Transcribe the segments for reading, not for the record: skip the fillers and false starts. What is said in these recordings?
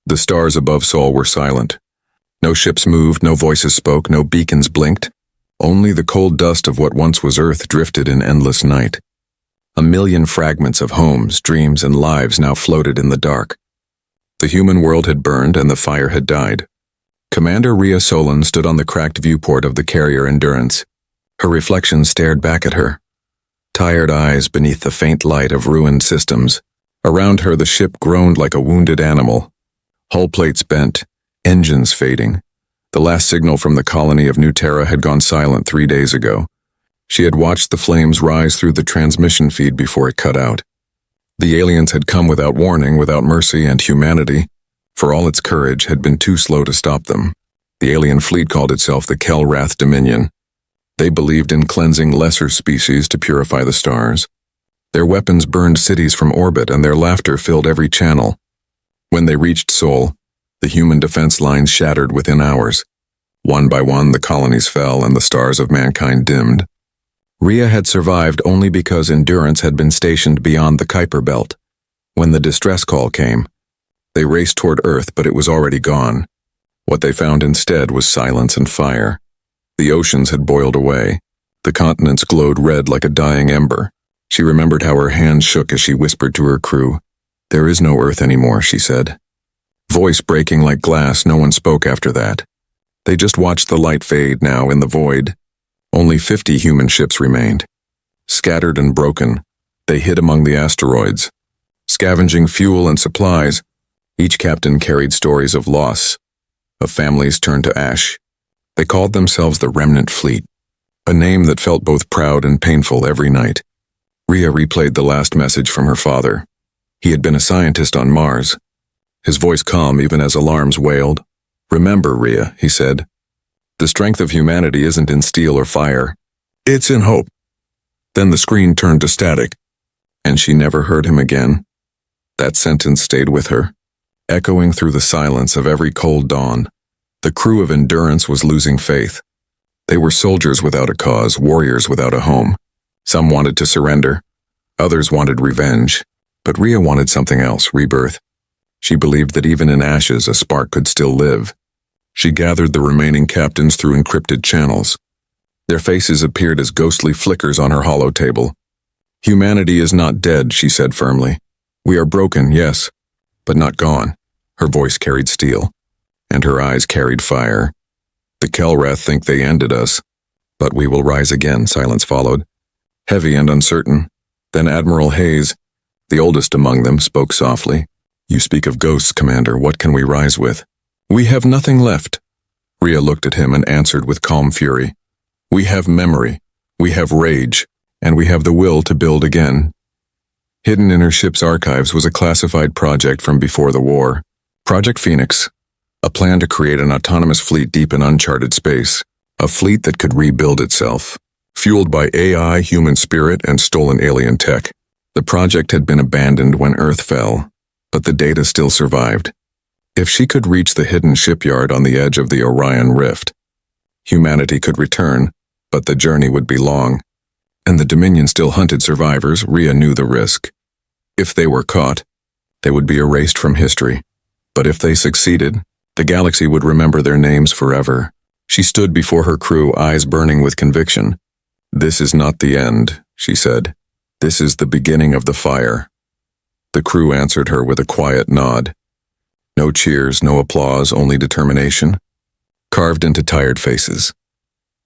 The stars above Sol were silent. No ships moved, no voices spoke, no beacons blinked. Only the cold dust of what once was Earth drifted in endless night. A million fragments of homes, dreams, and lives now floated in the dark. The human world had burned and the fire had died. Commander Rhea Solon stood on the cracked viewport of the carrier Endurance. Her reflection stared back at her. Tired eyes beneath the faint light of ruined systems. Around her the ship groaned like a wounded animal. Hull plates bent, engines fading. The last signal from the colony of New Terra had gone silent 3 days ago. She had watched the flames rise through the transmission feed before it cut out. The aliens had come without warning, without mercy, and humanity, for all its courage, had been too slow to stop them. The alien fleet called itself the Kelrath Dominion. They believed in cleansing lesser species to purify the stars. Their weapons burned cities from orbit, and their laughter filled every channel. When they reached Sol, the human defense lines shattered within hours. One by one, the colonies fell and the stars of mankind dimmed. Rhea had survived only because Endurance had been stationed beyond the Kuiper Belt. When the distress call came, they raced toward Earth, but it was already gone. What they found instead was silence and fire. The oceans had boiled away. The continents glowed red like a dying ember. She remembered how her hands shook as she whispered to her crew. "There is no Earth anymore," she said. Voice breaking like glass, no one spoke after that. They just watched the light fade now in the void. Only 50 human ships remained. Scattered and broken, they hid among the asteroids, scavenging fuel and supplies. Each captain carried stories of loss, of families turned to ash. They called themselves the Remnant Fleet, a name that felt both proud and painful every night. Rhea replayed the last message from her father. He had been a scientist on Mars. His voice calm even as alarms wailed. "Remember, Rhea," he said, "the strength of humanity isn't in steel or fire. It's in hope." Then the screen turned to static, and she never heard him again. That sentence stayed with her, echoing through the silence of every cold dawn. The crew of Endurance was losing faith. They were soldiers without a cause, warriors without a home. Some wanted to surrender, others wanted revenge, but Rhea wanted something else, rebirth. She believed that even in ashes a spark could still live. She gathered the remaining captains through encrypted channels. Their faces appeared as ghostly flickers on her hollow table. "Humanity is not dead," she said firmly. "We are broken, yes, but not gone." Her voice carried steel, and her eyes carried fire. "The Kelrath think they ended us, but we will rise again." Silence followed, heavy and uncertain. Then Admiral Hayes, the oldest among them, spoke softly. "You speak of ghosts, Commander. What can we rise with?" "We have nothing left." Rhea looked at him and answered with calm fury. "We have memory, we have rage, and we have the will to build again." Hidden in her ship's archives was a classified project from before the war. Project Phoenix, a plan to create an autonomous fleet deep in uncharted space, a fleet that could rebuild itself, fueled by AI, human spirit, and stolen alien tech. The project had been abandoned when Earth fell, but the data still survived. If she could reach the hidden shipyard on the edge of the Orion Rift, humanity could return, but the journey would be long. And the Dominion still hunted survivors. Rhea knew the risk. If they were caught, they would be erased from history. But if they succeeded, the galaxy would remember their names forever. She stood before her crew, eyes burning with conviction. "This is not the end," she said. "This is the beginning of the fire." The crew answered her with a quiet nod. No cheers, no applause, only determination, carved into tired faces.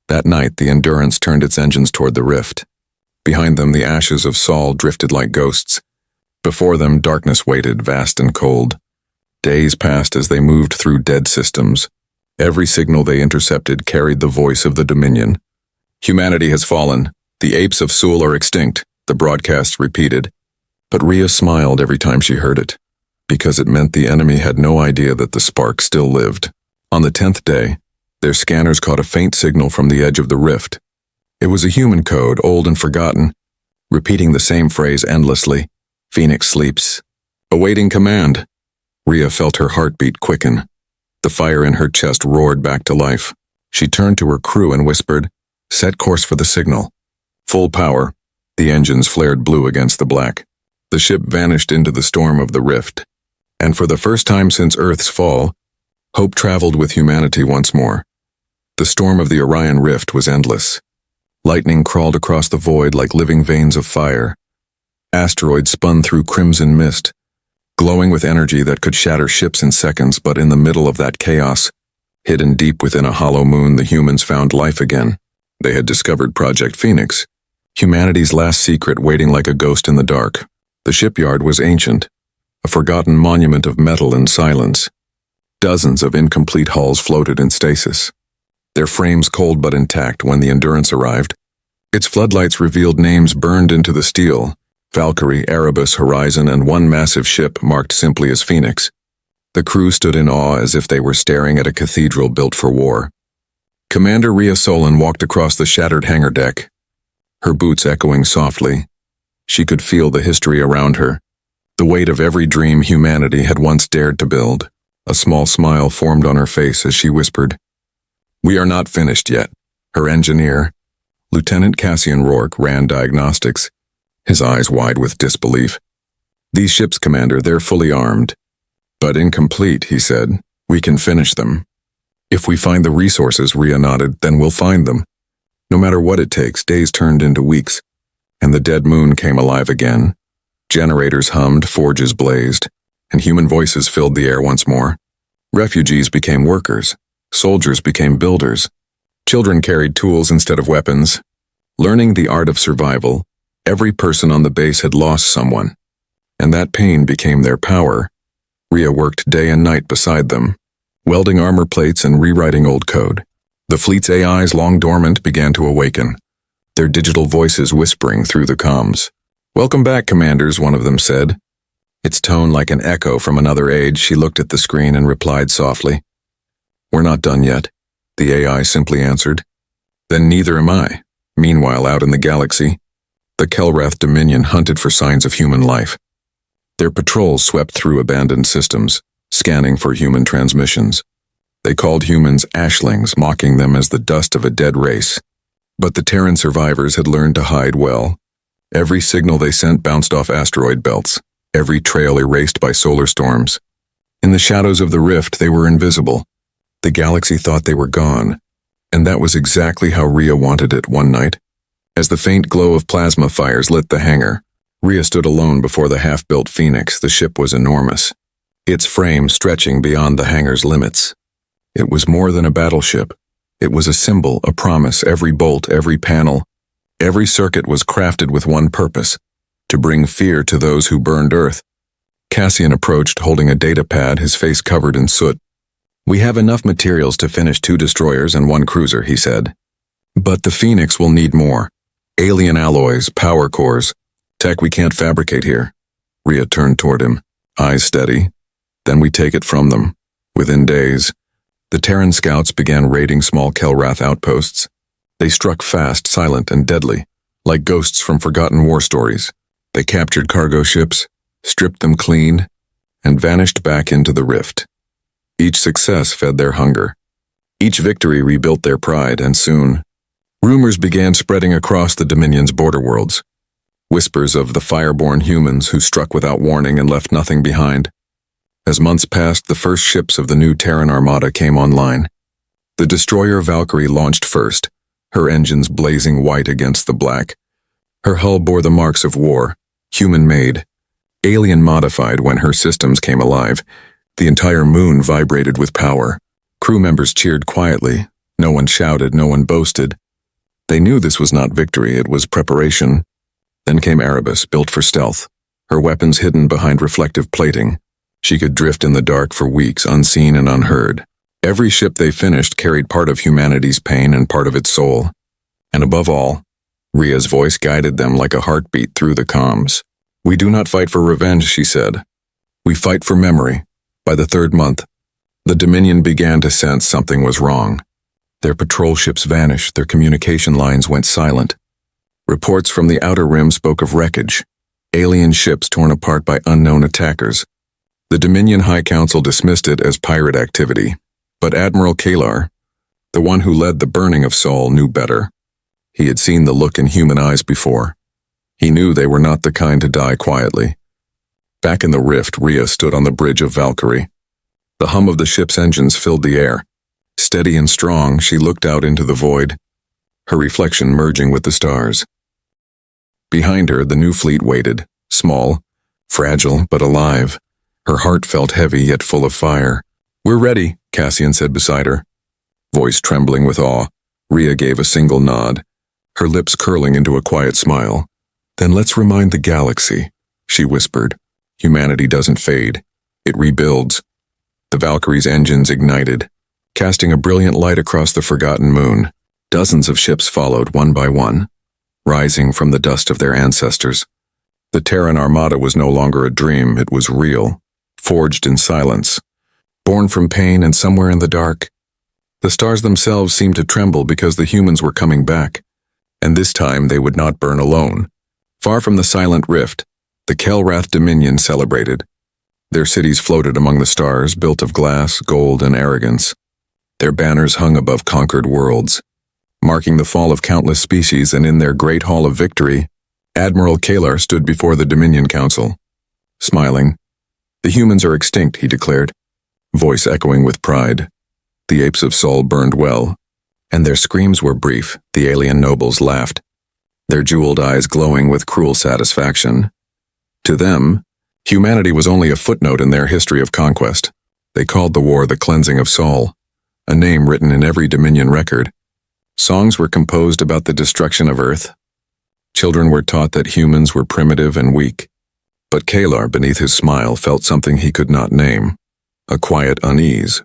That night, the Endurance turned its engines toward the rift. Behind them, the ashes of Sol drifted like ghosts. Before them, darkness waited, vast and cold. Days passed as they moved through dead systems. Every signal they intercepted carried the voice of the Dominion. "Humanity has fallen. The apes of Sul are extinct," the broadcast repeated. But Rhea smiled every time she heard it, because it meant the enemy had no idea that the spark still lived. On the 10th day, their scanners caught a faint signal from the edge of the rift. It was a human code, old and forgotten, repeating the same phrase endlessly. "Phoenix sleeps. Awaiting command." Rhea felt her heartbeat quicken. The fire in her chest roared back to life. She turned to her crew and whispered, "Set course for the signal." Full power. The engines flared blue against the black. The ship vanished into the storm of the rift. And for the first time since Earth's fall, hope traveled with humanity once more. The storm of the Orion Rift was endless. Lightning crawled across the void like living veins of fire. Asteroids spun through crimson mist, glowing with energy that could shatter ships in seconds, but in the middle of that chaos, hidden deep within a hollow moon, the humans found life again. They had discovered Project Phoenix, humanity's last secret waiting like a ghost in the dark. The shipyard was ancient, a forgotten monument of metal and silence. Dozens of incomplete hulls floated in stasis, their frames cold but intact when the Endurance arrived. Its floodlights revealed names burned into the steel: Valkyrie, Erebus, Horizon, and one massive ship marked simply as Phoenix. The crew stood in awe as if they were staring at a cathedral built for war. Commander Rhea Solon walked across the shattered hangar deck, her boots echoing softly. She could feel the history around her, the weight of every dream humanity had once dared to build. A small smile formed on her face as she whispered, "We are not finished yet." Her engineer, Lieutenant Cassian Rourke, ran diagnostics, his eyes wide with disbelief. "These ships, Commander, they're fully armed. But incomplete," he said. "We can finish them. If we find the resources," Rhea nodded, "then we'll find them. No matter what it takes." Days turned into weeks, and the dead moon came alive again. Generators hummed, forges blazed, and human voices filled the air once more. Refugees became workers. Soldiers became builders. Children carried tools instead of weapons. Learning the art of survival, every person on the base had lost someone, and that pain became their power. Rhea worked day and night beside them, welding armor plates and rewriting old code. The fleet's AIs, long dormant, began to awaken, their digital voices whispering through the comms. "Welcome back, commanders," one of them said. Its tone like an echo from another age. She looked at the screen and replied softly, "We're not done yet," the AI simply answered. "Then neither am I." Meanwhile, out in the galaxy, the Kelrath Dominion hunted for signs of human life. Their patrols swept through abandoned systems, scanning for human transmissions. They called humans ashlings, mocking them as the dust of a dead race. But the Terran survivors had learned to hide well. Every signal they sent bounced off asteroid belts, every trail erased by solar storms. In the shadows of the rift, they were invisible. The galaxy thought they were gone, and that was exactly how Rhea wanted it one night. As the faint glow of plasma fires lit the hangar, Rhea stood alone before the half-built Phoenix. The ship was enormous, its frame stretching beyond the hangar's limits. It was more than a battleship. It was a symbol, a promise. Every bolt, every panel, every circuit was crafted with one purpose: to bring fear to those who burned Earth. Cassian approached, holding a data pad, his face covered in soot. "We have enough materials to finish 2 destroyers and 1 cruiser," he said. "But the Phoenix will need more. Alien alloys, power cores, tech we can't fabricate here." Rhea turned toward him, eyes steady. "Then we take it from them." Within days, the Terran scouts began raiding small Kelrath outposts. They struck fast, silent, and deadly, like ghosts from forgotten war stories. They captured cargo ships, stripped them clean, and vanished back into the rift. Each success fed their hunger. Each victory rebuilt their pride, and soon, rumors began spreading across the Dominion's border worlds. Whispers of the fireborn humans who struck without warning and left nothing behind. As months passed, the first ships of the new Terran Armada came online. The destroyer Valkyrie launched first, her engines blazing white against the black. Her hull bore the marks of war, human-made, alien-modified. When her systems came alive, the entire moon vibrated with power. Crew members cheered quietly. No one shouted, no one boasted. They knew this was not victory, it was preparation. Then came Erebus, built for stealth, her weapons hidden behind reflective plating. She could drift in the dark for weeks, unseen and unheard. Every ship they finished carried part of humanity's pain and part of its soul. And above all, Rhea's voice guided them like a heartbeat through the comms. "We do not fight for revenge," she said. "We fight for memory." By the 3rd month, the Dominion began to sense something was wrong. Their patrol ships vanished, their communication lines went silent. Reports from the Outer Rim spoke of wreckage, alien ships torn apart by unknown attackers. The Dominion High Council dismissed it as pirate activity, but Admiral Kalar, the one who led the burning of Sol, knew better. He had seen the look in human eyes before. He knew they were not the kind to die quietly. Back in the rift, Rhea stood on the bridge of Valkyrie. The hum of the ship's engines filled the air. Steady and strong, she looked out into the void, her reflection merging with the stars. Behind her, the new fleet waited, small, fragile, but alive. Her heart felt heavy yet full of fire. "We're ready," Cassian said beside her. Voice trembling with awe, Rhea gave a single nod, her lips curling into a quiet smile. "Then let's remind the galaxy," she whispered. "Humanity doesn't fade. It rebuilds." The Valkyrie's engines ignited, casting a brilliant light across the forgotten moon. Dozens of ships followed one by one, rising from the dust of their ancestors. The Terran Armada was no longer a dream, it was real, forged in silence, born from pain and somewhere in the dark. The stars themselves seemed to tremble because the humans were coming back, and this time they would not burn alone. Far from the silent rift, the Kelrath Dominion celebrated. Their cities floated among the stars, built of glass, gold, and arrogance. Their banners hung above conquered worlds, marking the fall of countless species, and in their great hall of victory, Admiral Kalar stood before the Dominion Council. Smiling, "The humans are extinct," he declared, voice echoing with pride. The apes of Sol burned well, and their screams were brief. The alien nobles laughed, their jeweled eyes glowing with cruel satisfaction. To them, humanity was only a footnote in their history of conquest. They called the war the cleansing of Sol, a name written in every Dominion record. Songs were composed about the destruction of Earth. Children were taught that humans were primitive and weak. But Kalar, beneath his smile, felt something he could not name, a quiet unease.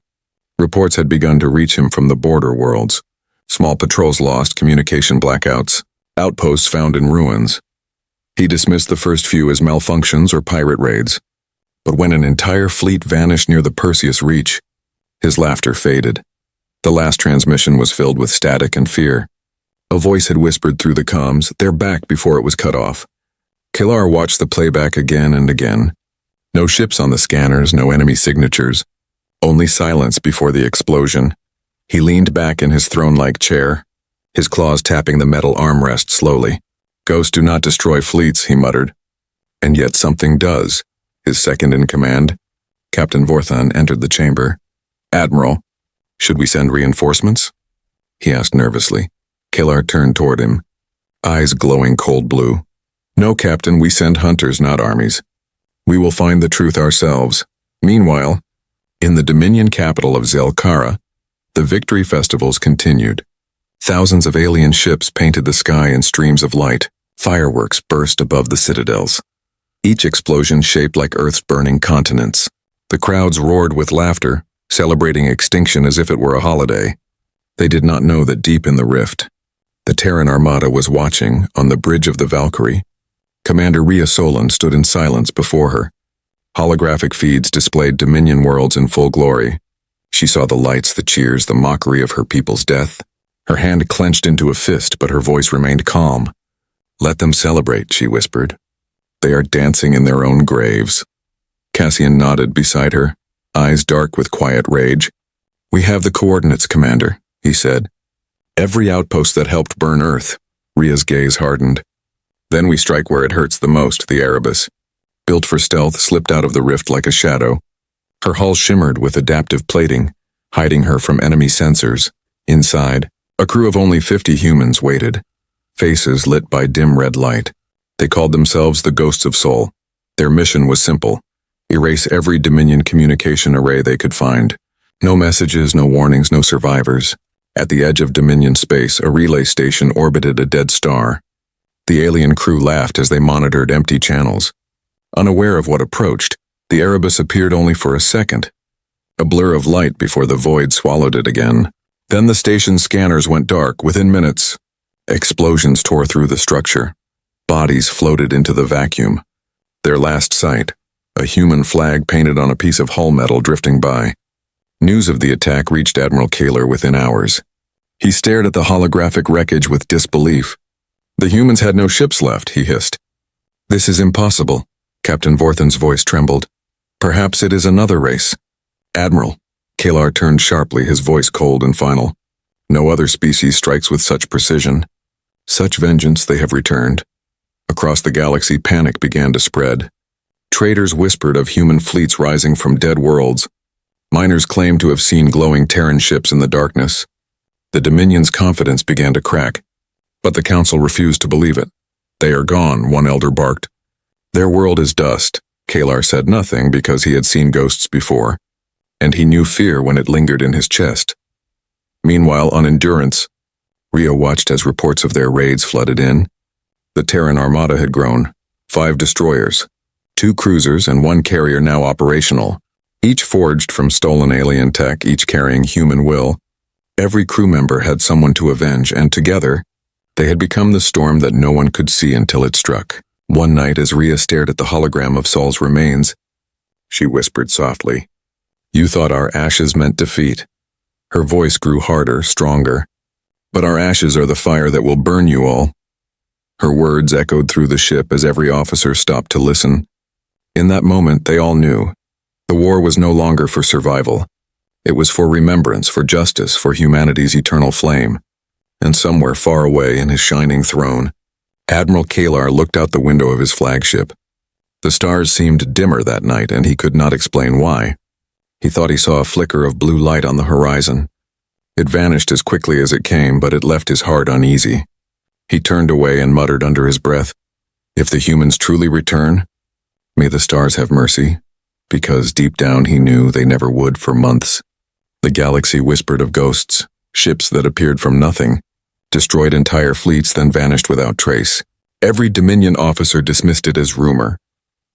Reports had begun to reach him from the border worlds. Small patrols lost, communication blackouts, outposts found in ruins. He dismissed the first few as malfunctions or pirate raids. But when an entire fleet vanished near the Perseus Reach, his laughter faded. The last transmission was filled with static and fear. A voice had whispered through the comms, "They're back," before it was cut off. Kalar watched the playback again and again. No ships on the scanners, no enemy signatures. Only silence before the explosion. He leaned back in his throne-like chair, his claws tapping the metal armrest slowly. "Ghosts do not destroy fleets," he muttered. "And yet something does." His second in command, Captain Vorthan, entered the chamber. "Admiral, should we send reinforcements?" he asked nervously. Kalar turned toward him, eyes glowing cold blue. "No, Captain, we send hunters, not armies. We will find the truth ourselves." Meanwhile, in the Dominion capital of Zelkara, the victory festivals continued. Thousands of alien ships painted the sky in streams of light. Fireworks burst above the citadels, each explosion shaped like Earth's burning continents. The crowds roared with laughter, celebrating extinction as if it were a holiday. They did not know that deep in the rift, the Terran Armada was watching on the bridge of the Valkyrie. Commander Rhea Solan stood in silence before her. Holographic feeds displayed Dominion worlds in full glory. She saw the lights, the cheers, the mockery of her people's death. Her hand clenched into a fist, but her voice remained calm. "Let them celebrate," she whispered. "They are dancing in their own graves." Cassian nodded beside her, eyes dark with quiet rage. "We have the coordinates, Commander," he said. "Every outpost that helped burn Earth." Rhea's gaze hardened. "Then we strike where it hurts the most, the Erebus. Built for stealth, slipped out of the rift like a shadow. Her hull shimmered with adaptive plating, hiding her from enemy sensors. Inside, a crew of only 50 humans waited, faces lit by dim red light. They called themselves the Ghosts of Sol. Their mission was simple: erase every Dominion communication array they could find. No messages, no warnings, no survivors. At the edge of Dominion space, a relay station orbited a dead star. The alien crew laughed as they monitored empty channels. Unaware of what approached, the Erebus appeared only for a second, a blur of light before the void swallowed it again. Then the station's scanners went dark within minutes. Explosions tore through the structure. Bodies floated into the vacuum. Their last sight, a human flag painted on a piece of hull metal drifting by. News of the attack reached Admiral Kalar within hours. He stared at the holographic wreckage with disbelief. "The humans had no ships left," he hissed. "This is impossible." Captain Vorthan's voice trembled. "Perhaps it is another race." "Admiral." Kalar turned sharply, his voice cold and final. "No other species strikes with such precision. Such vengeance they have returned." Across the galaxy, panic began to spread. Traders whispered of human fleets rising from dead worlds. Miners claimed to have seen glowing Terran ships in the darkness. The Dominion's confidence began to crack, but the Council refused to believe it. "They are gone," one elder barked. "Their world is dust." Kalar said nothing because he had seen ghosts before, and he knew fear when it lingered in his chest. Meanwhile, on Endurance, Rio watched as reports of their raids flooded in. The Terran Armada had grown, 5 destroyers, 2 cruisers and 1 carrier now operational, each forged from stolen alien tech, each carrying human will. Every crew member had someone to avenge, and together, they had become the storm that no one could see until it struck. One night, as Ria stared at the hologram of Saul's remains, she whispered softly, "You thought our ashes meant defeat." Her voice grew harder, stronger. "But our ashes are the fire that will burn you all." Her words echoed through the ship as every officer stopped to listen. In that moment, they all knew. The war was no longer for survival. It was for remembrance, for justice, for humanity's eternal flame. And somewhere far away in his shining throne, Admiral Kalar looked out the window of his flagship. The stars seemed dimmer that night, and he could not explain why. He thought he saw a flicker of blue light on the horizon. It vanished as quickly as it came, but it left his heart uneasy. He turned away and muttered under his breath, "If the humans truly return, may the stars have mercy," because deep down he knew they never would for months. The galaxy whispered of ghosts, ships that appeared from nothing, destroyed entire fleets, then vanished without trace. Every Dominion officer dismissed it as rumor.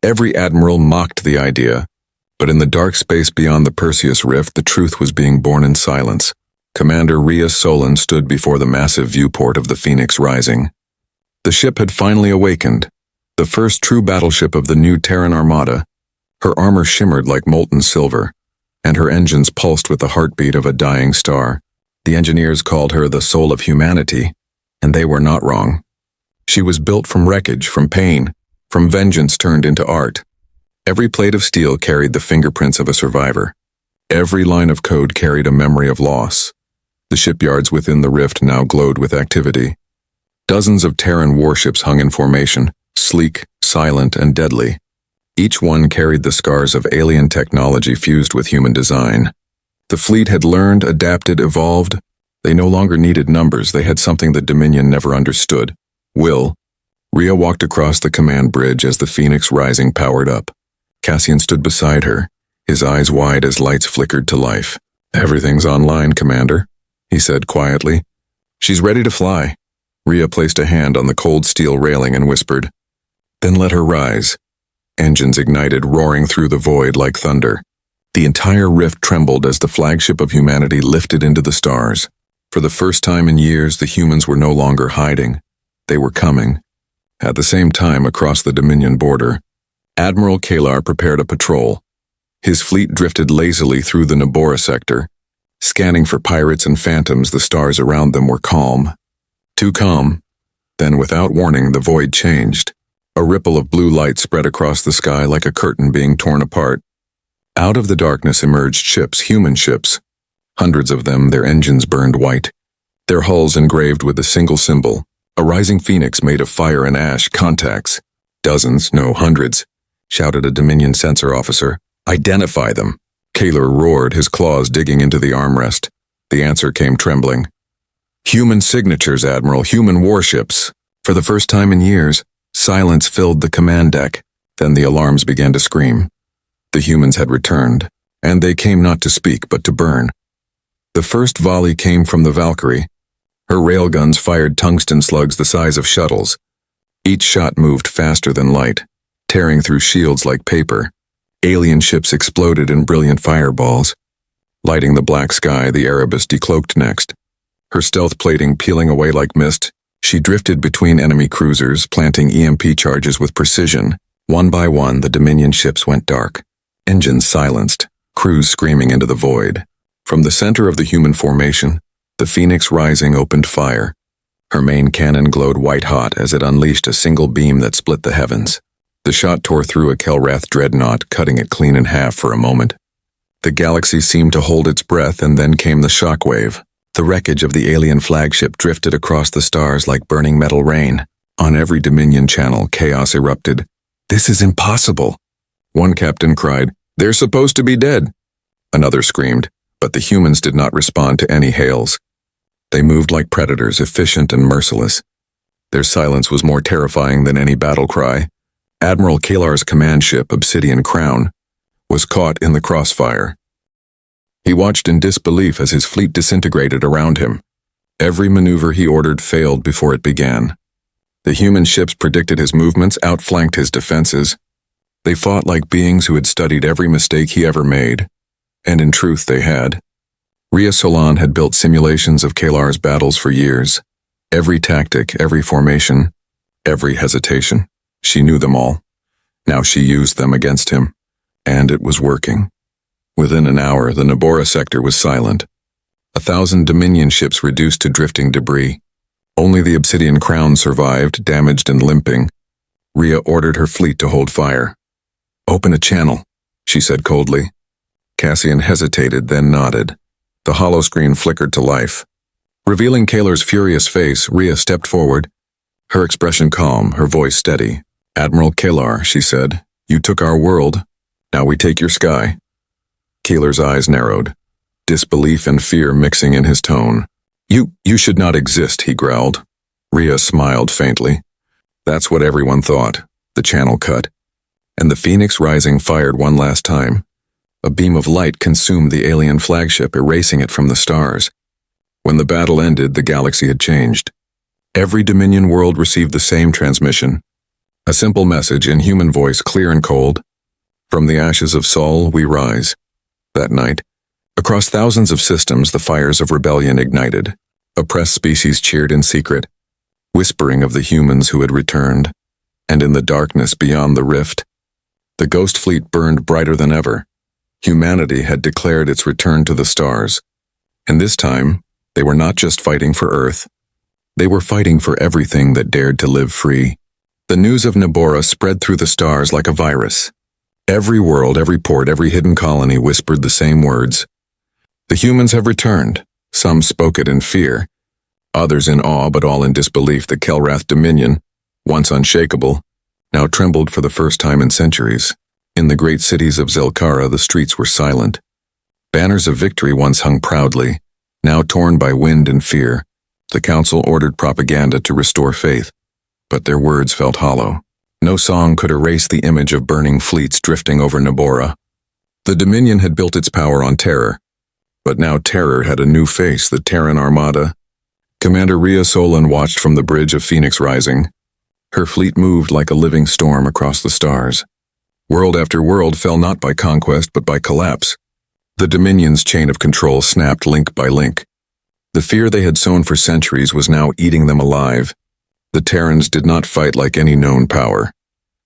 Every admiral mocked the idea. But in the dark space beyond the Perseus Rift, the truth was being born in silence. Commander Ria Solon stood before the massive viewport of the Phoenix Rising. The ship had finally awakened, the first true battleship of the new Terran Armada. Her armor shimmered like molten silver, and her engines pulsed with the heartbeat of a dying star. The engineers called her the soul of humanity, and they were not wrong. She was built from wreckage, from pain, from vengeance turned into art. Every plate of steel carried the fingerprints of a survivor. Every line of code carried a memory of loss. The shipyards within the rift now glowed with activity. Dozens of Terran warships hung in formation, sleek, silent, and deadly. Each one carried the scars of alien technology fused with human design. The fleet had learned, adapted, evolved. They no longer needed numbers. They had something the Dominion never understood: will. Ria walked across the command bridge as the Phoenix Rising powered up. Cassian stood beside her, his eyes wide as lights flickered to life. "Everything's online, Commander," he said quietly. "She's ready to fly." Ria placed a hand on the cold steel railing and whispered, "Then let her rise." Engines ignited, roaring through the void like thunder. The entire rift trembled as the flagship of humanity lifted into the stars. For the first time in years, the humans were no longer hiding. They were coming. At the same time, across the Dominion border, Admiral Kalar prepared a patrol. His fleet drifted lazily through the Nabora sector. Scanning for pirates and phantoms, the stars around them were calm. Too calm. Then, without warning, the void changed. A ripple of blue light spread across the sky like a curtain being torn apart. Out of the darkness emerged ships, human ships. Hundreds of them, their engines burned white. Their hulls engraved with a single symbol, a rising phoenix made of fire and ash, contacts. "Dozens, no, hundreds," shouted a Dominion sensor officer. "Identify them." Kalar roared, his claws digging into the armrest. The answer came trembling. "Human signatures, Admiral, human warships." For the first time in years, silence filled the command deck. Then the alarms began to scream. The humans had returned, and they came not to speak but to burn. The first volley came from the Valkyrie. Her railguns fired tungsten slugs the size of shuttles. Each shot moved faster than light, tearing through shields like paper. Alien ships exploded in brilliant fireballs. Lighting the black sky, the Erebus decloaked next. Her stealth plating peeling away like mist, she drifted between enemy cruisers, planting EMP charges with precision. One by one, the Dominion ships went dark. Engines silenced, crews screaming into the void. From the center of the human formation, the Phoenix Rising opened fire. Her main cannon glowed white-hot as it unleashed a single beam that split the heavens. The shot tore through a Kelrath dreadnought, cutting it clean in half for a moment. The galaxy seemed to hold its breath, and then came the shockwave. The wreckage of the alien flagship drifted across the stars like burning metal rain. On every Dominion channel, chaos erupted. "This is impossible." One captain cried, "They're supposed to be dead." Another screamed, but the humans did not respond to any hails. They moved like predators, efficient and merciless. Their silence was more terrifying than any battle cry. Admiral Kalar's command ship, Obsidian Crown, was caught in the crossfire. He watched in disbelief as his fleet disintegrated around him. Every maneuver he ordered failed before it began. The human ships predicted his movements, outflanked his defenses. They fought like beings who had studied every mistake he ever made. And in truth, they had. Rhea Solan had built simulations of Kalar's battles for years. Every tactic, every formation, every hesitation. She knew them all. Now she used them against him. And it was working. Within an hour, the Nabora sector was silent. 1,000 Dominion ships reduced to drifting debris. Only the Obsidian Crown survived, damaged and limping. Rhea ordered her fleet to hold fire. "Open a channel," she said coldly. Cassian hesitated, then nodded. The holoscreen flickered to life. Revealing Kalar's furious face, Rhea stepped forward, her expression calm, her voice steady. "Admiral Kalar," she said, "you took our world. Now we take your sky." Kalar's eyes narrowed, disbelief and fear mixing in his tone. You should not exist," he growled. Rhea smiled faintly. That's what everyone thought. The channel cut. And the Phoenix Rising fired one last time. A beam of light consumed the alien flagship, erasing it from the stars. When the battle ended, the galaxy had changed. Every Dominion world received the same transmission. A simple message in human voice, clear and cold. "From the ashes of Sol, we rise." That night, across thousands of systems, the fires of rebellion ignited. Oppressed species cheered in secret, whispering of the humans who had returned. And in the darkness beyond the rift, the Ghost Fleet burned brighter than ever. Humanity had declared its return to the stars. And this time, they were not just fighting for Earth. They were fighting for everything that dared to live free. The news of Nabora spread through the stars like a virus. Every world, every port, every hidden colony whispered the same words. The humans have returned. Some spoke it in fear, others in awe, but all in disbelief. The Kelrath Dominion, once unshakable, now trembled for the first time in centuries. In the great cities of Zelkara, the streets were silent. Banners of victory once hung proudly, now torn by wind and fear. The council ordered propaganda to restore faith, but their words felt hollow. No song could erase the image of burning fleets drifting over Nabora. The Dominion had built its power on terror, but now terror had a new face, the Terran Armada. Commander Rhea Solan watched from the bridge of Phoenix Rising. Her fleet moved like a living storm across the stars. World after world fell not by conquest but by collapse. The Dominion's chain of control snapped link by link. The fear they had sown for centuries was now eating them alive. The Terrans did not fight like any known power.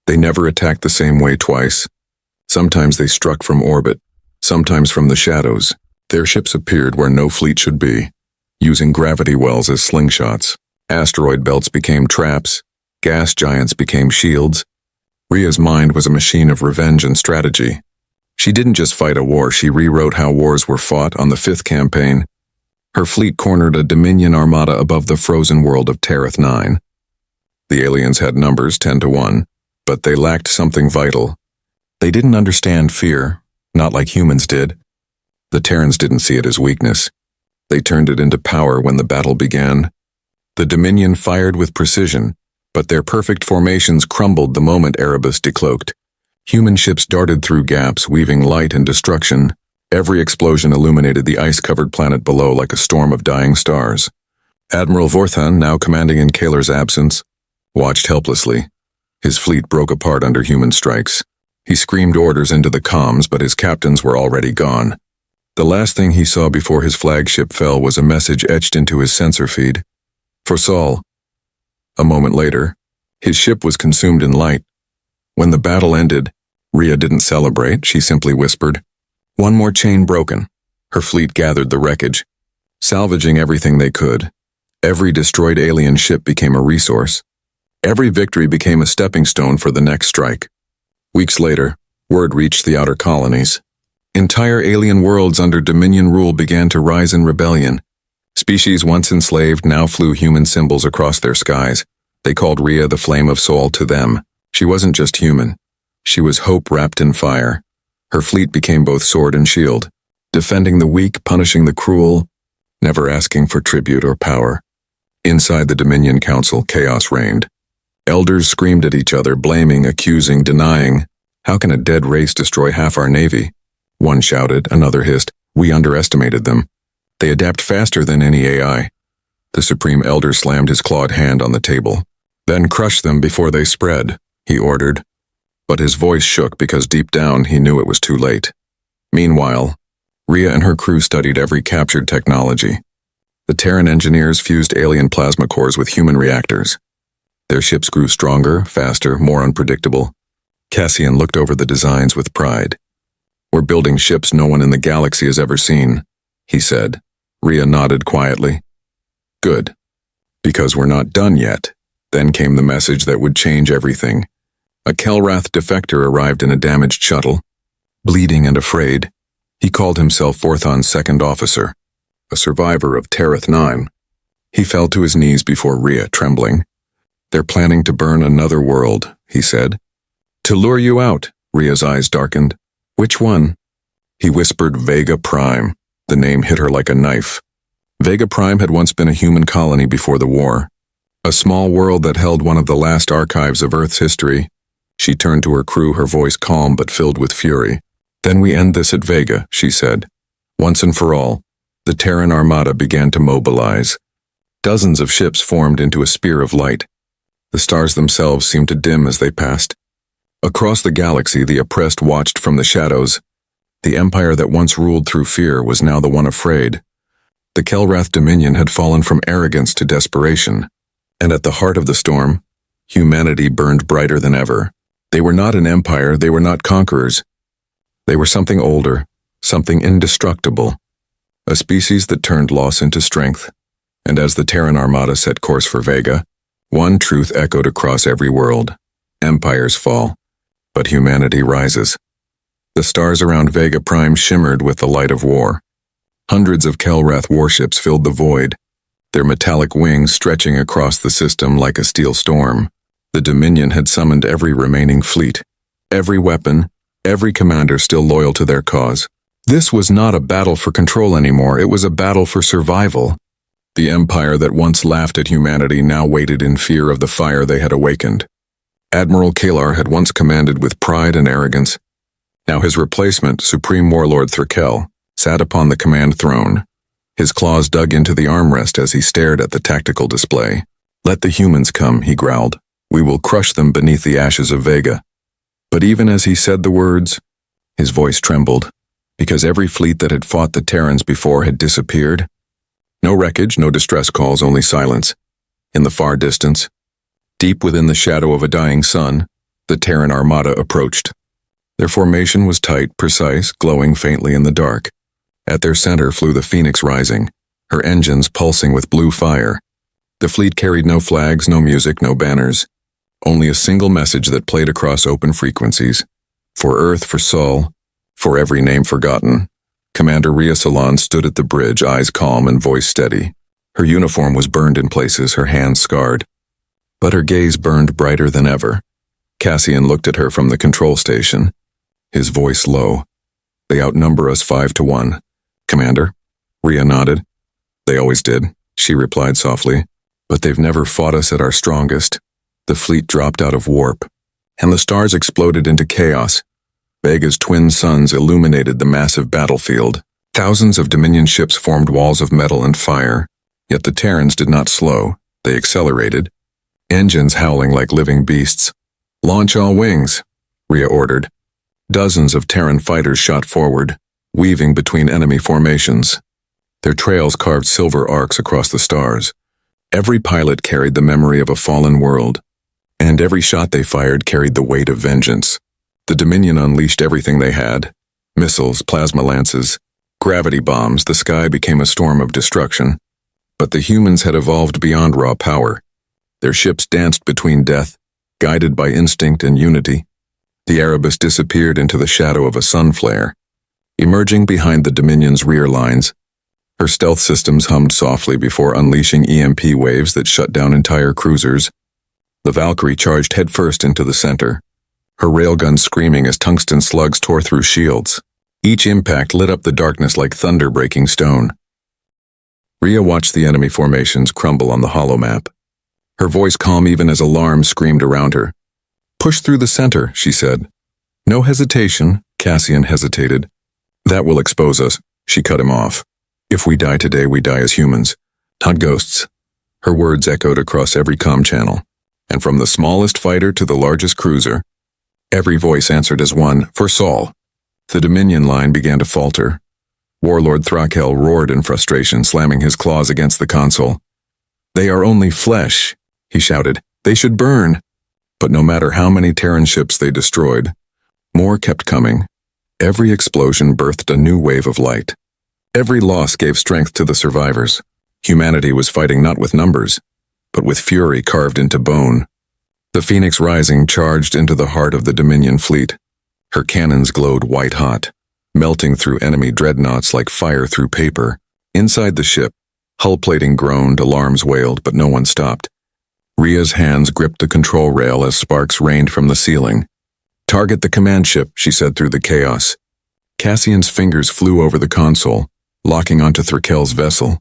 They never attacked the same way twice. Sometimes they struck from orbit, sometimes from the shadows. Their ships appeared where no fleet should be, using gravity wells as slingshots. Asteroid belts became traps, gas giants became shields. Rhea's mind was a machine of revenge and strategy. She didn't just fight a war, she rewrote how wars were fought on the 5th campaign. Her fleet cornered a Dominion armada above the frozen world of Terrath 9. The aliens had numbers 10 to 1, but they lacked something vital. They didn't understand fear, not like humans did. The Terrans didn't see it as weakness. They turned it into power when the battle began. The Dominion fired with precision, but their perfect formations crumbled the moment Erebus decloaked. Human ships darted through gaps, weaving light and destruction. Every explosion illuminated the ice-covered planet below like a storm of dying stars. Admiral Vorthan, now commanding in Kalar's absence, watched helplessly. His fleet broke apart under human strikes. He screamed orders into the comms, but his captains were already gone. The last thing he saw before his flagship fell was a message etched into his sensor feed. For Sol. A moment later, his ship was consumed in light. When the battle ended, Rhea didn't celebrate, she simply whispered, "One more chain broken." Her fleet gathered the wreckage, salvaging everything they could. Every destroyed alien ship became a resource. Every victory became a stepping stone for the next strike. Weeks later, word reached the outer colonies. Entire alien worlds under Dominion rule began to rise in rebellion. Species once enslaved now flew human symbols across their skies. They called Rhea the Flame of Sol to them. She wasn't just human. She was hope wrapped in fire. Her fleet became both sword and shield, defending the weak, punishing the cruel, never asking for tribute or power. Inside the Dominion Council, chaos reigned. Elders screamed at each other, blaming, accusing, denying. How can a dead race destroy half our navy? One shouted, another hissed. We underestimated them. They adapt faster than any AI. The Supreme Elder slammed his clawed hand on the table. Then crush them before they spread, he ordered. But his voice shook because deep down he knew it was too late. Meanwhile, Rhea and her crew studied every captured technology. The Terran engineers fused alien plasma cores with human reactors. Their ships grew stronger, faster, more unpredictable. Cassian looked over the designs with pride. We're building ships no one in the galaxy has ever seen, he said. Rhea nodded quietly. Good. Because we're not done yet. Then came the message that would change everything. A Kelrath defector arrived in a damaged shuttle. Bleeding and afraid, he called himself Forthon's second officer, a survivor of Terrath 9. He fell to his knees before Rhea, trembling. They're planning to burn another world, he said. To lure you out, Rhea's eyes darkened. Which one? He whispered Vega Prime. The name hit her like a knife. Vega Prime had once been a human colony before the war. A small world that held one of the last archives of Earth's history. She turned to her crew, her voice calm but filled with fury. Then we end this at Vega, she said. Once and for all, the Terran Armada began to mobilize. Dozens of ships formed into a spear of light. The stars themselves seemed to dim as they passed. Across the galaxy, the oppressed watched from the shadows. The empire that once ruled through fear was now the one afraid. The Kelrath Dominion had fallen from arrogance to desperation. And at the heart of the storm, humanity burned brighter than ever. They were not an empire, they were not conquerors. They were something older, something indestructible. A species that turned loss into strength. And as the Terran Armada set course for Vega, one truth echoed across every world. Empires fall, but humanity rises. The stars around Vega Prime shimmered with the light of war. Hundreds of Kelrath warships filled the void, their metallic wings stretching across the system like a steel storm. The Dominion had summoned every remaining fleet, every weapon, every commander still loyal to their cause. This was not a battle for control anymore, it was a battle for survival. The empire that once laughed at humanity now waited in fear of the fire they had awakened. Admiral Kalar had once commanded with pride and arrogance. Now his replacement, Supreme Warlord Thrakel, sat upon the command throne. His claws dug into the armrest as he stared at the tactical display. Let the humans come, he growled. We will crush them beneath the ashes of Vega. But even as he said the words, his voice trembled, because every fleet that had fought the Terrans before had disappeared. No wreckage, no distress calls, only silence. In the far distance, deep within the shadow of a dying sun, the Terran Armada approached. Their formation was tight, precise, glowing faintly in the dark. At their center flew the Phoenix Rising, her engines pulsing with blue fire. The fleet carried no flags, no music, no banners. Only a single message that played across open frequencies. For Earth, for Sol, for every name forgotten. Commander Rhea Salon stood at the bridge, eyes calm and voice steady. Her uniform was burned in places, her hands scarred. But her gaze burned brighter than ever. Cassian looked at her from the control station, his voice low. They outnumber us 5-1. Commander? Rhea nodded. They always did, she replied softly. But they've never fought us at our strongest. The fleet dropped out of warp, and the stars exploded into chaos. Vega's twin suns illuminated the massive battlefield. Thousands of Dominion ships formed walls of metal and fire. Yet the Terrans did not slow. They accelerated. Engines howling like living beasts. Launch all wings, Rhea ordered. Dozens of Terran fighters shot forward, weaving between enemy formations. Their trails carved silver arcs across the stars. Every pilot carried the memory of a fallen world, and every shot they fired carried the weight of vengeance. The Dominion unleashed everything they had. Missiles, plasma lances, gravity bombs. The sky became a storm of destruction. But the humans had evolved beyond raw power. Their ships danced between death, guided by instinct and unity. The Erebus disappeared into the shadow of a sun flare. Emerging behind the Dominion's rear lines, her stealth systems hummed softly before unleashing EMP waves that shut down entire cruisers. The Valkyrie charged headfirst into the center. her railgun screaming as tungsten slugs tore through shields. Each impact lit up the darkness like thunder breaking stone. Rhea watched the enemy formations crumble on the holomap. Her voice calm even as alarm screamed around her. "Push through the center," she said. "No hesitation," Cassian hesitated. "That will expose us," she cut him off. "If we die today, we die as humans, not ghosts." Her words echoed across every comm channel, and from the smallest fighter to the largest cruiser, every voice answered as one, "For Saul." The Dominion line began to falter. Warlord Thrakel roared in frustration, slamming his claws against the console. "They are only flesh," he shouted. "They should burn." But no matter how many Terran ships they destroyed, more kept coming. Every explosion birthed a new wave of light. Every loss gave strength to the survivors. Humanity was fighting not with numbers, but with fury carved into bone. The Phoenix Rising charged into the heart of the Dominion fleet. Her cannons glowed white-hot, melting through enemy dreadnoughts like fire through paper. Inside the ship, hull plating groaned, alarms wailed, but no one stopped. Rhea's hands gripped the control rail as sparks rained from the ceiling. "Target the command ship," she said through the chaos. Cassian's fingers flew over the console, locking onto Thrakel's vessel.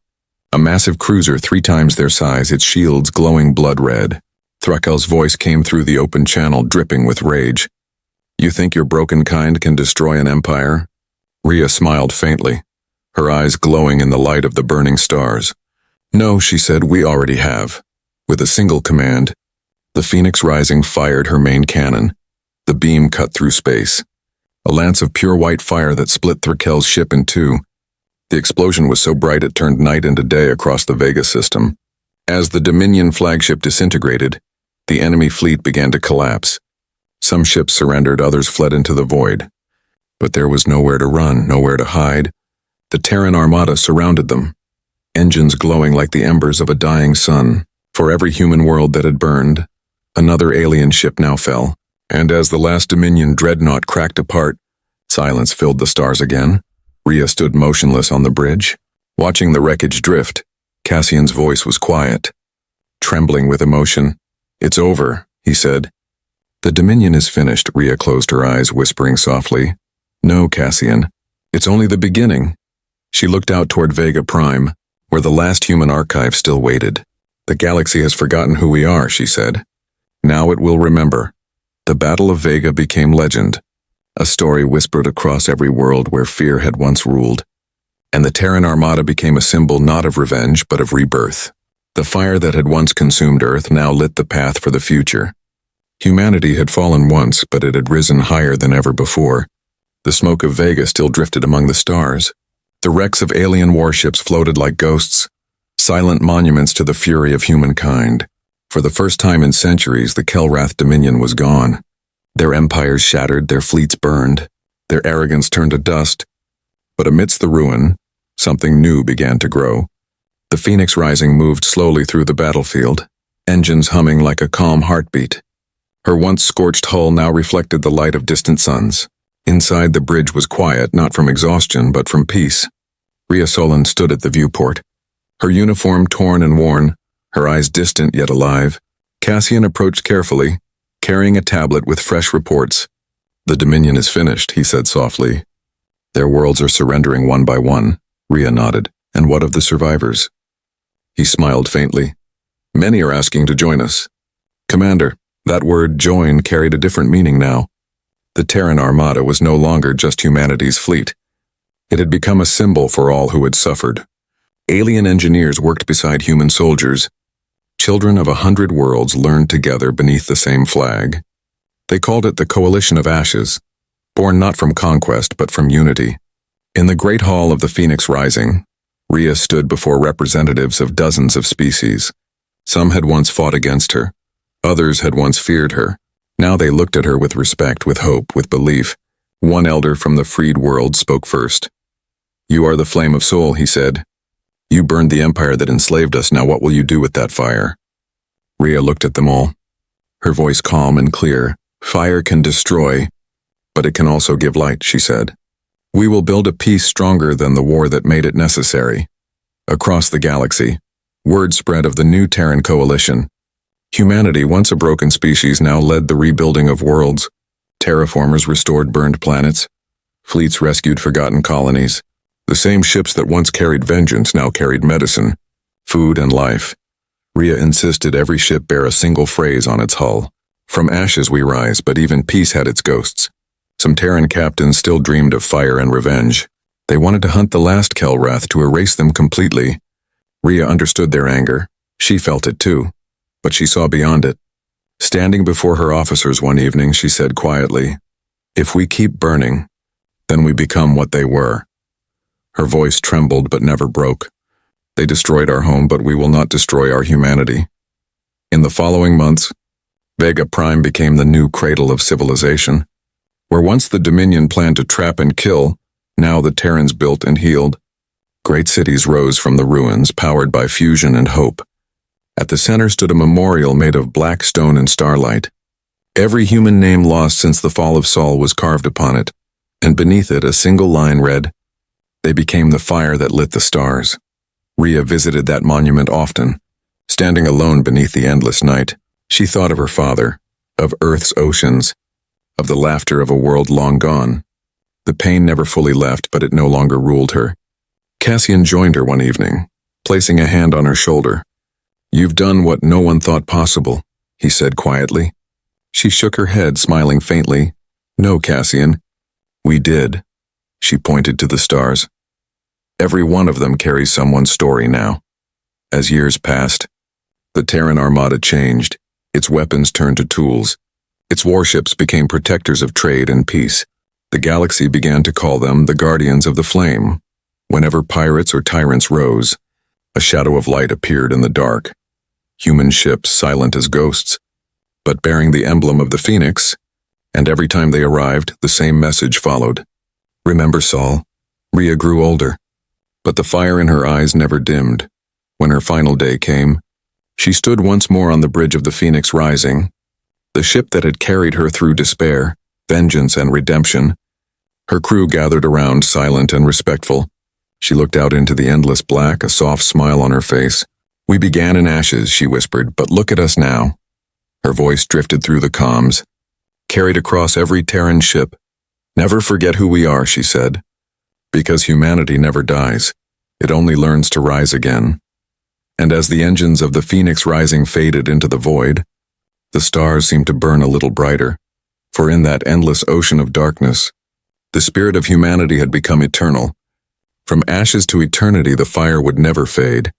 A massive cruiser 3 times their size, its shields glowing blood red. Thrakel's voice came through the open channel, dripping with rage. "You think your broken kind can destroy an empire?" Rhea smiled faintly, her eyes glowing in the light of the burning stars. "No," she said, "we already have." With a single command, the Phoenix Rising fired her main cannon. The beam cut through space. A lance of pure white fire that split Thrakel's ship in 2. The explosion was so bright it turned night into day across the Vega system. As the Dominion flagship disintegrated, the enemy fleet began to collapse. Some ships surrendered, others fled into the void. But there was nowhere to run, nowhere to hide. The Terran Armada surrounded them, engines glowing like the embers of a dying sun. For every human world that had burned, another alien ship now fell. And as the last Dominion dreadnought cracked apart, silence filled the stars again. Rhea stood motionless on the bridge, watching the wreckage drift. Cassian's voice was quiet, trembling with emotion. "It's over," he said. "The Dominion is finished," Rhea closed her eyes, whispering softly. "No, Cassian, it's only the beginning." She looked out toward Vega Prime, where the last human archive still waited. "The galaxy has forgotten who we are," she said. "Now it will remember." The Battle of Vega became legend, a story whispered across every world where fear had once ruled. And the Terran Armada became a symbol not of revenge, but of rebirth. The fire that had once consumed Earth now lit the path for the future. Humanity had fallen once, but it had risen higher than ever before. The smoke of Vega still drifted among the stars. The wrecks of alien warships floated like ghosts, silent monuments to the fury of humankind. For the first time in centuries, the Kelrath Dominion was gone. Their empires shattered, their fleets burned, their arrogance turned to dust. But amidst the ruin, something new began to grow. The Phoenix Rising moved slowly through the battlefield, engines humming like a calm heartbeat. Her once scorched hull now reflected the light of distant suns. Inside, the bridge was quiet, not from exhaustion, but from peace. Rhea Solon stood at the viewport, her uniform torn and worn, her eyes distant yet alive. Cassian approached carefully, carrying a tablet with fresh reports. "The Dominion is finished," he said softly. "Their worlds are surrendering one by one." Rhea nodded. "And what of the survivors?" He smiled faintly. "Many are asking to join us." "Commander," that word "join" carried a different meaning now. The Terran Armada was no longer just humanity's fleet. It had become a symbol for all who had suffered. Alien engineers worked beside human soldiers. Children of 100 worlds learned together beneath the same flag. They called it the Coalition of Ashes, born not from conquest but from unity. In the great hall of the Phoenix Rising, Rhea stood before representatives of dozens of species. Some had once fought against her. Others had once feared her. Now they looked at her with respect, with hope, with belief. One elder from the freed world spoke first. "You are the flame of soul," he said. "You burned the empire that enslaved us. Now what will you do with that fire?" Rhea looked at them all, her voice calm and clear. "Fire can destroy, but it can also give light," she said. "We will build a peace stronger than the war that made it necessary." Across the galaxy, word spread of the new Terran coalition. Humanity, once a broken species, now led the rebuilding of worlds. Terraformers restored burned planets. Fleets rescued forgotten colonies. The same ships that once carried vengeance now carried medicine, food, and life. Rhea insisted every ship bear a single phrase on its hull. From ashes we rise, but even peace had its ghosts. Some Terran captains still dreamed of fire and revenge. They wanted to hunt the last Kelrath to erase them completely. Rhea understood their anger. She felt it too, but she saw beyond it. Standing before her officers one evening, she said quietly, "If we keep burning, then we become what they were." Her voice trembled but never broke. "They destroyed our home, but we will not destroy our humanity." In the following months, Vega Prime became the new cradle of civilization. Where once the Dominion planned to trap and kill, now the Terrans built and healed. Great cities rose from the ruins, powered by fusion and hope. At the center stood a memorial made of black stone and starlight. Every human name lost since the fall of Sol was carved upon it, and beneath it a single line read, "They became the fire that lit the stars." Rhea visited that monument often. Standing alone beneath the endless night, she thought of her father, of Earth's oceans, of the laughter of a world long gone. The pain never fully left, but it no longer ruled her. Cassian joined her one evening, placing a hand on her shoulder. "You've done what no one thought possible," he said quietly. She shook her head, smiling faintly. "No, Cassian. We did." She pointed to the stars. "Every one of them carries someone's story now." As years passed, the Terran Armada changed. Its weapons turned to tools. Its warships became protectors of trade and peace. The galaxy began to call them the Guardians of the Flame. Whenever pirates or tyrants rose, a shadow of light appeared in the dark. Human ships silent as ghosts, but bearing the emblem of the Phoenix, and every time they arrived, the same message followed. "Remember Sol?" Rhea grew older, but the fire in her eyes never dimmed. When her final day came, she stood once more on the bridge of the Phoenix Rising, the ship that had carried her through despair, vengeance, and redemption. Her crew gathered around, silent and respectful. She looked out into the endless black, a soft smile on her face. "We began in ashes," she whispered, "but look at us now." Her voice drifted through the comms, carried across every Terran ship. "Never forget who we are," she said, "because humanity never dies. It only learns to rise again." And as the engines of the Phoenix Rising faded into the void, the stars seemed to burn a little brighter, for in that endless ocean of darkness, the spirit of humanity had become eternal. From ashes to eternity, the fire would never fade.